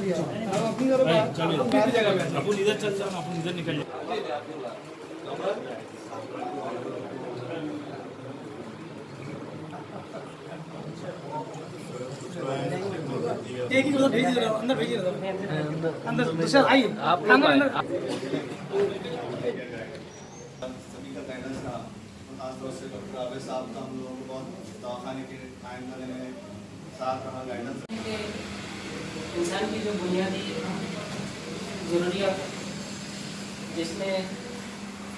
अपन इधर चल जाओ, अपन इधर निकल जाओ। एक ही भेज दे रहा हूं, अंदर भेज रहा हूं, अंदर दूसरा आइए आप अंदर अंदर। सभी का गाइडेंस था, खासतौर से डॉक्टर आबिद साहब का हम लोगों को बहुत दवाखाने के टाइम में साथ रहा गाइडेंस। इंसान की जो बुनियादी ज़रूरियात, जिसमें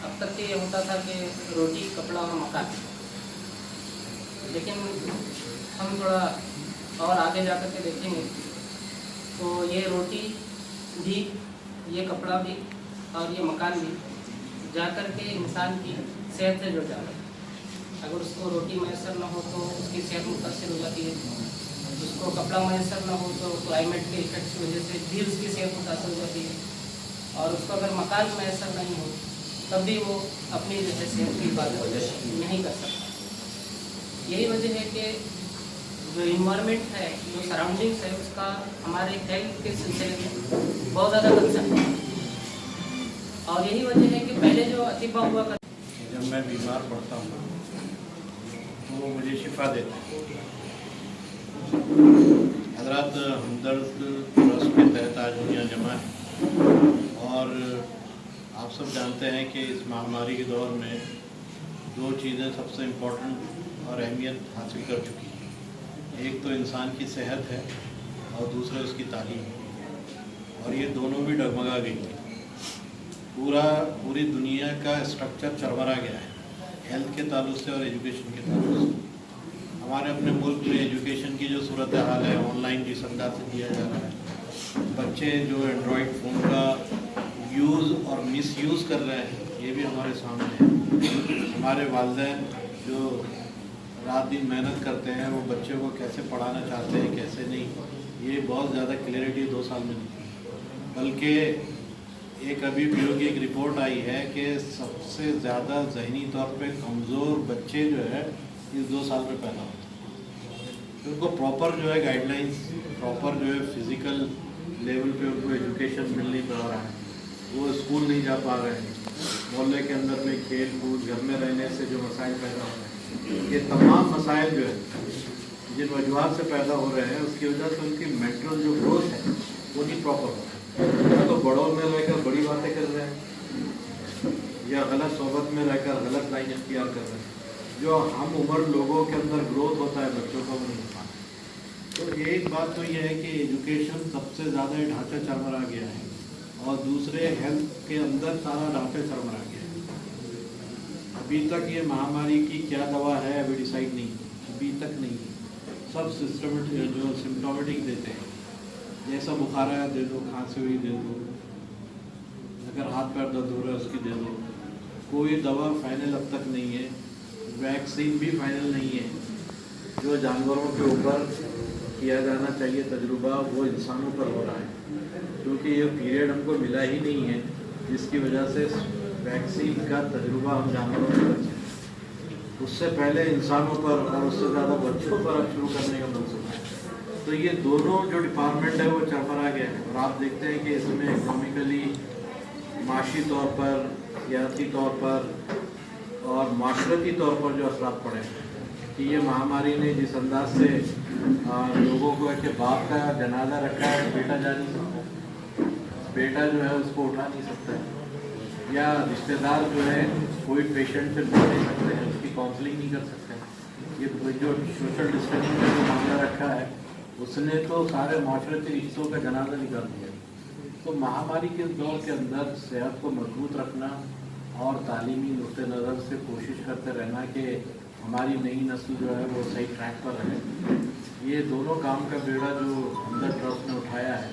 अब तक ये होता था कि रोटी, कपड़ा और मकान, लेकिन हम थोड़ा और आगे जा कर के देखेंगे तो ये रोटी भी, ये कपड़ा भी और ये मकान भी जा कर के इंसान की सेहत से जुड़ जाता है। अगर उसको रोटी मैसर ना हो तो उसकी सेहत मुतासर हो जाती है, उसको कपड़ा मैसर ना हो तो क्लाइमेट के इफेक्ट्स की वजह से भी उसकी सेहत मुतासर हो जाती है, और उसको अगर मकान मैसर नहीं हो तब भी वो अपनी जो है सेहत की हिफाजत नहीं कर सकता। यही वजह है कि जो इन्वायरमेंट है, जो सराउंडिंग्स है, उसका हमारे हेल्थ के सिलसिले में बहुत ज़्यादा कंसर्न है। और यही वजह है कि पहले जो अतिबा हुआ कर, जब मैं बीमार पड़ता हूँ तो वो मुझे शिफा देता है। हज़रत हमदर्द ट्रस्ट के तहत आज दुनिया जमा है, और आप सब जानते हैं कि इस महामारी के दौर में दो चीज़ें सबसे इम्पोर्टेंट और अहमियत हासिल कर चुकी हैं। एक तो इंसान की सेहत है और दूसरा उसकी तालीम, और ये दोनों भी डगमगा गई हैं। पूरी दुनिया का स्ट्रक्चर चरमरा गया है हेल्थ के ताल्लुक से और एजुकेशन के ताल्लुक से। हमारे अपने मुल्क में एजुकेशन की जो सूरत हाल है, ऑनलाइन जिस अंदाज से दिया जा रहा है, बच्चे जो एंड्रॉयड फ़ोन का यूज़ और मिसयूज़ कर रहे हैं, ये भी हमारे सामने है। हमारे वालिदैन जो रात दिन मेहनत करते हैं, वो बच्चों को कैसे पढ़ाना चाहते हैं, कैसे नहीं, ये बहुत ज़्यादा क्लैरिटी 2 साल में नहीं। बल्कि एक अभी ब्यूरो की एक रिपोर्ट आई है कि सबसे ज़्यादा ज़हनी तौर पे कमज़ोर बच्चे जो है इस 2 साल में पैदा होते हैं। उनको प्रॉपर जो है गाइडलाइंस, प्रॉपर जो है फिज़िकल लेवल पे उनको एजुकेशन मिल नहीं पा रहा है, वो स्कूल नहीं जा पा रहे हैं, मोहल्ले के अंदर में खेल कूद, घर में रहने से जो मसाइल पैदा हो रहे हैं, ये तमाम मसाइल जो है जिन वजूहत से पैदा हो रहे हैं, उसकी वजह से उनकी मेंटल जो ग्रोथ है वो नहीं प्रॉपर हो रहा है। या तो बड़ों में रहकर बड़ी बातें कर रहे हैं, या गलत सोबत में रहकर गलत लाइन इख्तियार कर रहे हैं। जो हम उम्र लोगों के अंदर ग्रोथ होता है, बच्चों को नहीं होता। तो एक बात तो ये है कि एजुकेशन सबसे ज़्यादा ढांचा चरमरा गया है, और दूसरे हेल्थ के अंदर सारा ढांचा चरमरा गया है। अभी तक ये महामारी की क्या दवा है अभी डिसाइड नहीं, अभी तक नहीं। सब सिस्टमेटिक जो सिम्टोमेटिक देते हैं, जैसा बुखार आया दे दो, खांसी हुई दे दो, अगर हाथ पैर दर्द हो रहा है उसकी दे दो। कोई दवा फाइनल अब तक नहीं है, वैक्सीन भी फाइनल नहीं है। जो जानवरों के ऊपर किया जाना चाहिए तजुर्बा, वो इंसानों पर हो रहा है, क्योंकि ये पीरियड हमको मिला ही नहीं है, जिसकी वजह से वैक्सीन का तजुर्बा हम जानवरों पर कर सकें। उससे पहले इंसानों पर और उससे ज़्यादा बच्चों पर अब शुरू करने का मंसूबा है। तो ये दोनों जो डिपार्टमेंट है वो चरमरा गया है, और आप देखते हैं कि इसमें इकोनॉमिकली, माशी तौर पर, सियासी तौर पर और माशरती तौर पर जो असरात पड़े हैं कि ये महामारी ने जिस अंदाज से लोगों को कि बाप का जनाजा रखा है, बेटा जा नहीं सकता, बेटा जो है उसको उठा नहीं सकता है, या रिश्तेदार जो है कोई पेशेंट से मिल नहीं सकते हैं, उसकी काउंसलिंग नहीं कर सकते हैं। ये जो सोशल डिस्टेंसिंग का जो मामला रखा है, उसने तो सारे माशरती रिश्तों का जनाजा निकाल दिया। तो महामारी के दौर के अंदर सेहत को मजबूत रखना और तालीमी नुक्ते नज़र से कोशिश करते रहना कि हमारी नई नस्ल जो है वो सही ट्रैक पर रहे, ये दोनों काम का बेड़ा जो हमदर्द ट्रस्ट ने उठाया है,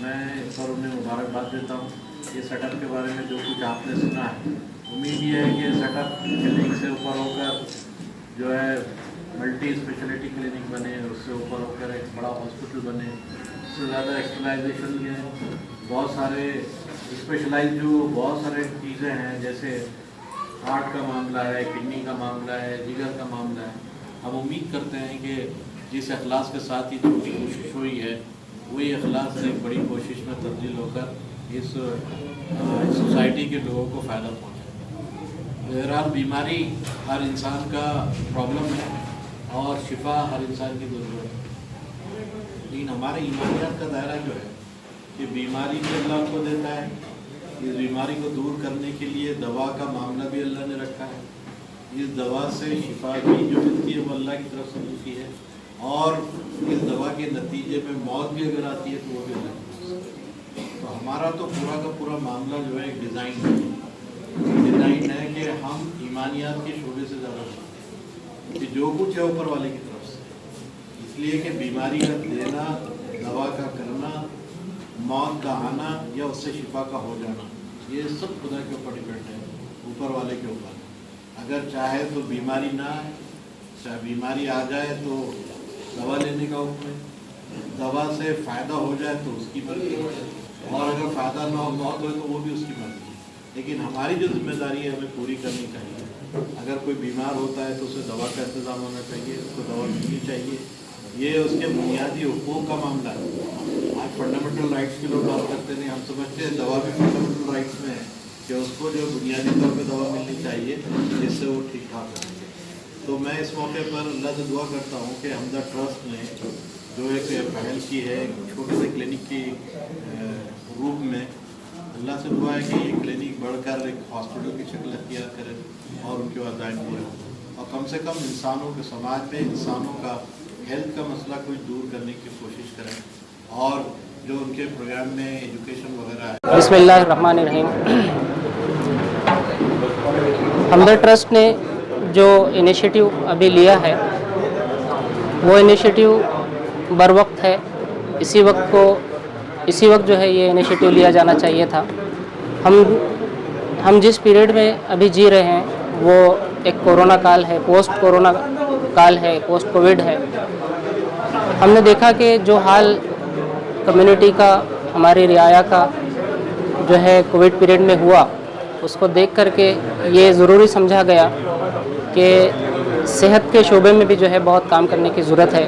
मैं इस पर उन्हें मुबारकबाद देता हूँ। ये सेटअप के बारे में जो कुछ आपने सुना है, उम्मीद ये है कि सेटअप क्लिनिक से ऊपर होकर जो है मल्टी स्पेशलिटी क्लिनिक बने, उससे ऊपर होकर एक बड़ा हॉस्पिटल बने, उससे ज़्यादा एक्सटर्नलाइजेशन के बहुत सारे स्पेशलाइज जो बहुत सारे चीज़ें हैं, जैसे हार्ट का मामला है, किडनी का मामला है, जिगर का मामला है। हम उम्मीद करते हैं कि जिस अखलास के साथ ही छोटी कोशिश हुई है वही अखलास से एक बड़ी कोशिश में तब्दील होकर इस सोसाइटी के लोगों को फ़ायदा पहुँचे। बहरहाल बीमारी हर इंसान का प्रॉब्लम है और शिफा हर इंसान की ज़रूरत है, लेकिन हमारे ईमानियात का दायरा जो है कि बीमारी भी अल्लाह को देता है, इस बीमारी को दूर करने के लिए दवा का मामला भी अल्लाह ने रखा है। इस दवा से शिफा भी जो मिलती है वो अल्लाह की तरफ से मिलती है, और इस दवा के नतीजे में मौत भी अगर आती है तो वो भी अल्लाह की तरफ से। तो हमारा तो पूरा का पूरा मामला जो है एक डिज़ाइन है कि हम ईमानियात के शोबे से ज़्यादा कि जो कुछ है ऊपर वाले की तरफ से, इसलिए कि बीमारी का देना, दवा का करना, मौत का आना या उससे शिफा का हो जाना, ये सब खुदा के ऊपर डिपेंड है, ऊपर वाले के ऊपर। अगर चाहे तो बीमारी ना आए, चाहे बीमारी आ जाए तो दवा लेने का हुक्म है, दवा से फ़ायदा हो जाए तो उसकी मर्ज़ी है, और अगर फ़ायदा ना हो, मौत हो तो वो भी उसकी मर्ज़ी है। लेकिन हमारी जो जिम्मेदारी है हमें पूरी करनी चाहिए। अगर कोई बीमार होता है तो उसे दवा का इंतज़ाम होना चाहिए, उसको दवा मिलनी चाहिए, ये उसके बुनियादी हुकूक का मामला है। आज फंडामेंटल राइट्स की लोग बात करते नहीं, हम समझते हैं दवा भी फंडामेंटल राइट्स में है कि उसको जो बुनियादी तौर पे दवा मिलनी चाहिए जिससे वो ठीक ठाक हो सके। तो मैं इस मौके पर अल्लाह से दुआ करता हूँ कि हमदर्द ट्रस्ट ने जो एक पहल की है छोटे से क्लिनिक की रूप में, अल्लाह से दुआ है कि ये क्लिनिक बढ़कर एक हॉस्पिटल की शक्ल अख्तियार करे और उनके वादायन पूरे हों, और कम से कम इंसानों के समाज में इंसानों का हेल्थ का मसला कुछ दूर करने की कोशिश करें, और जो उनके प्रोग्राम में एजुकेशन वगैरह है। बिस्मिल्लाहिर्रहमानिर्रहीम। हमदर्द ट्रस्ट ने जो इनिशिएटिव अभी लिया है वो इनिशिएटिव बर वक्त है। इसी वक्त जो है ये इनिशिएटिव लिया जाना चाहिए था। हम जिस पीरियड में अभी जी रहे हैं वो एक कोरोना काल है, पोस्ट कोरोना काल है, पोस्ट कोविड है। हमने देखा कि जो हाल कम्युनिटी का, हमारी रियाया का जो है कोविड पीरियड में हुआ, उसको देख करके ये ज़रूरी समझा गया कि सेहत के शोबे में भी जो है बहुत काम करने की ज़रूरत है।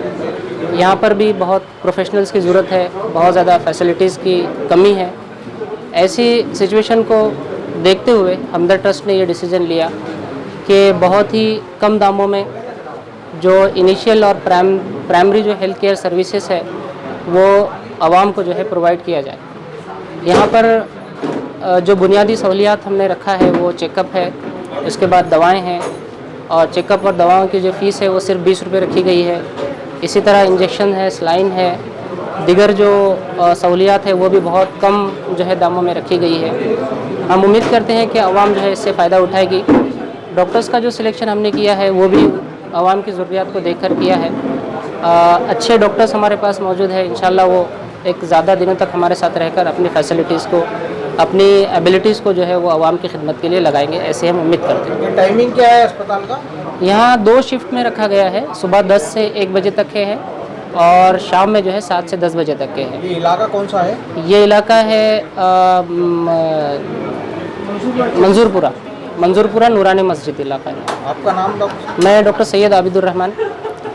यहाँ पर भी बहुत प्रोफेशनल्स की ज़रूरत है, बहुत ज़्यादा फैसिलिटीज़ की कमी है। ऐसी सिचुएशन को देखते हुए हमदर्द ट्रस्ट ने ये डिसीज़न लिया कि बहुत ही कम दामों में जो इनिशियल और प्राइमरी जो हेल्थ केयर सर्विसेज है वो आवाम को जो है प्रोवाइड किया जाए। यहाँ पर जो बुनियादी सहूलियात हमने रखा है वो चेकअप है, उसके बाद दवाएं हैं, और चेकअप और दवाओं की जो फ़ीस है वो सिर्फ 20 रुपये रखी गई है। इसी तरह इंजेक्शन है, सलाइन है, दिगर जो सहूलियात है वो भी बहुत कम जो है दामों में रखी गई है। हम उम्मीद करते हैं कि आवाम जो है इससे फ़ायदा उठाएगी। डॉक्टर्स का जो सिलेक्शन हमने किया है वो भी आवाम की ज़रूरियात को देखकर किया है। अच्छे डॉक्टर्स हमारे पास मौजूद है। इंशाल्लाह वो एक ज़्यादा दिनों तक हमारे साथ रहकर अपनी फैसिलिटीज़ को, अपनी एबिलिटीज़ को जो है वो आवाम की खिदमत के लिए लगाएंगे, ऐसे हम उम्मीद करते हैं। टाइमिंग क्या है अस्पताल का? यहाँ 2 शिफ्ट में रखा गया है, सुबह 10 से 1 बजे तक के हैं और शाम में जो है 7 से 10 बजे तक के हैं। ये इलाका कौन सा है? ये इलाका है मंजूरपुरा नूरानी मस्जिद इलाका है। आपका नाम डॉक्टर? मैं doctor Syed Abidur Rahman,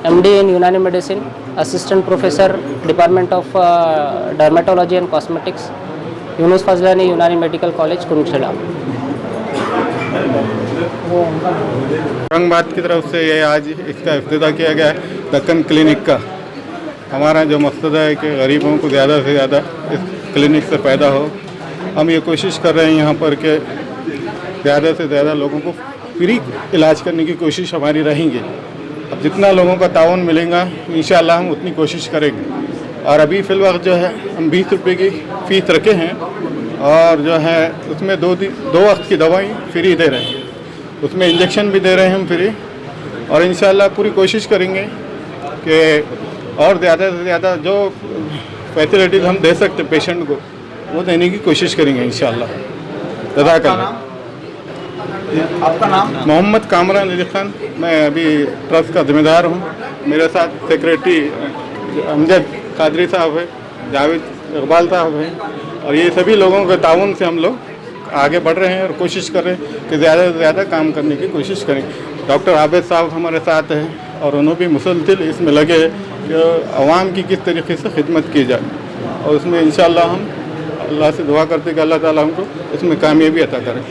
MD in Unani medicine, assistant professor department of dermatology and cosmetics, Yunus Fazlani Unani medical college Kurukshetra. Aurangabad की तरफ से ये आज इसका इफ्तिताह किया गया है दक्कन क्लिनिक का। हमारा जो मकसद है कि गरीबों को ज़्यादा से ज़्यादा इस क्लिनिक से फ़ायदा हो। हम ये कोशिश कर रहे हैं यहाँ पर कि ज़्यादा से ज़्यादा लोगों को फ्री इलाज करने की कोशिश हमारी रहेंगी। अब जितना लोगों का ताउन मिलेगा इंशाअल्लाह हम उतनी कोशिश करेंगे। और अभी फ़िलवक्त जो है हम 20 रुपये की फ़ीस रखे हैं और जो है उसमें 2 वक्त की दवाई फ्री दे रहे हैं, उसमें इंजेक्शन भी दे रहे हैं हम फ्री। और इंशाअल्लाह पूरी कोशिश करेंगे कि और ज़्यादा से ज़्यादा जो फैसिलिटीज़ हम दे सकते पेशेंट को वो देने की कोशिश करेंगे इंशाअल्लाह। जज़ाकल्लाह। आपका नाम? मोहम्मद कामरान अली खान, मैं अभी ट्रस्ट का जिम्मेदार हूँ। मेरे साथ सेक्रेटरी अमजद कादरी साहब है, जावेद इकबाल साहब हैं, और ये सभी लोगों के ताउन से हम लोग आगे बढ़ रहे हैं और कोशिश कर रहे हैं कि ज़्यादा से ज़्यादा काम करने की कोशिश करें। डॉक्टर आबिद साहब हमारे साथ हैं और उन्होंने भी मुसलसिल इसमें लगे कि आवाम की किस तरीके से खिदमत की जाए। और उसमें इंशाअल्लाह हम अल्लाह से दुआ करते कि अल्लाह ताला हमको इसमें कामयाबी अता करें।